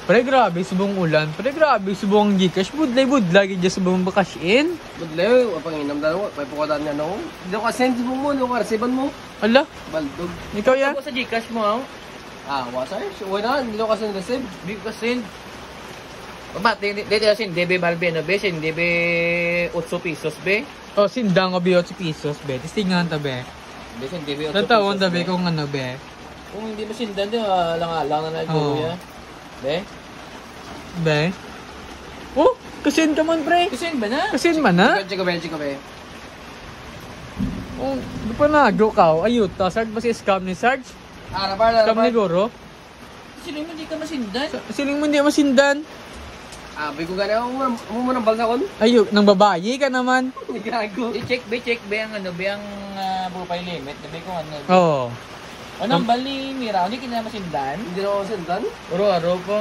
Pre, grabe subong ulan. Pre, grabe subong Gcash. Budlay gid subong bakasyon. Budlay, panginam daw mo. May pukutan niya no. Dito ka send mo mo, no ka resiban mo. Ala, Baldog. ikaw ya? Ako sa Gcash mo, Wasar. Wala, hindi ka send receive. di ko send. Ba, dito sin DB Balbe no be, sin DB 8 pesos be. Oh, sindang ko 8 pesos, be. Tistingan ta, be. Be sin DB 8 pesos. Tatawon ta, be, kung ano, be. Kung hindi mo sindan, di lang na naguro ya. Be? Be? Oh, kasin ka man, pre. Kasi ba na? Kasin man, ha? Chika be. Oh, di pa na-go ka. Ayun, ta. Sarge ba si scam ni Sarge? Rabar. Scam ni Goro? Siling mo di ka masindan. Siling mo hindi masindan. Bay ko gana mo mo nang balsa kon. Ayun, nang babayi ka naman. Gago. I-check be ang ano, be ang profile limit. Be kung ano. Oo. Anong bali Mira? Hindi ka na masindan? Hindi na ako sendan. Uro po.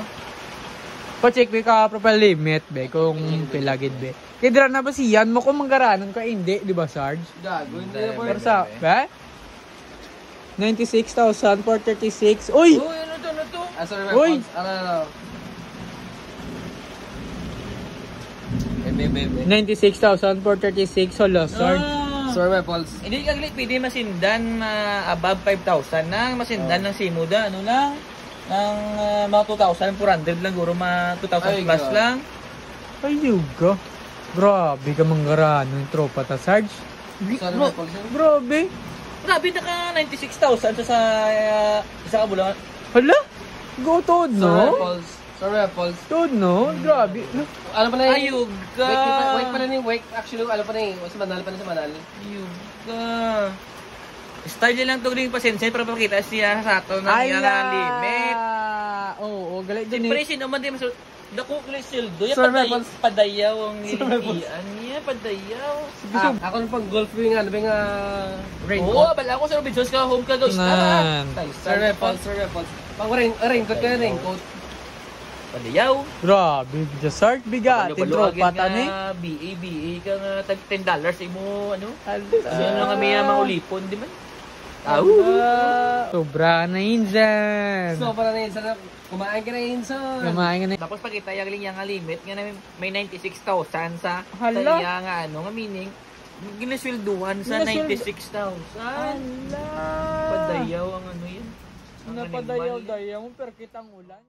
Pa-check be ka profile limit, be, kung pilagid, be. Kaya na ba siyan mo kung manggaranan ka, hindi, di ba, Sarge? Gago, hindi na Pero sa, be? 96,436. Uy! Uy, ano to? Sorry, Uy! Ano. Be. 96,436. Hala, Sarge. Sorry, my Pauls. Hindi ka pwede masindan above 5,000 na masindan ng Simuda. Ano lang? Ng mga 2,400 lang. Guro mga 2,000 plus God. lang. Ayuga. Grabe ka manggaranan ng tropa ta, Sarge. Sorry, my Pauls. Grabe. Grabe na ka 96,000 sa isa ka bulan. Hala? Go to, no? Sorry, my Pauls. To, no? Grabe. Ano pa na yun? Ayog ka. Wait pa na yun. Wait, actually, ano pa na yun? Sa manal. Ayog ka. Style niya lang ito rin pasensya para pakita siya sa ato na niya limit. Oo, galit din Siyempre, eh. sino man din mas... Dako Crisildo, yung Sir, Maples. padayaw ang nilipian niya, padayaw. Ako nung pag golf yung ano, yung Oo, raincoat. bala ako sa Robinsons ka, home ka doon. Nan. Sir, my Pauls. Pag raincoat ka, raincoat. Padayaw. Grabe, just Sarge, bigat. Tropa ta ni. BA ka nga, tag $10 mo, ano? Yan lang kami mga ulipon, di ba? Sobra na yun dyan. So, para na yun, sana kumain ka na yun, son. Kumain ka na. Tapos pag itayag lang yung limit, nga na may 96,000 sa Hala. taya nga ano, nga meaning, ginaswelduhan sa Ginasweldo. 96,000. Ala. Padayaw ang ano yan. Ang Napadayaw animal. dayaw mo, pero kitang ulan.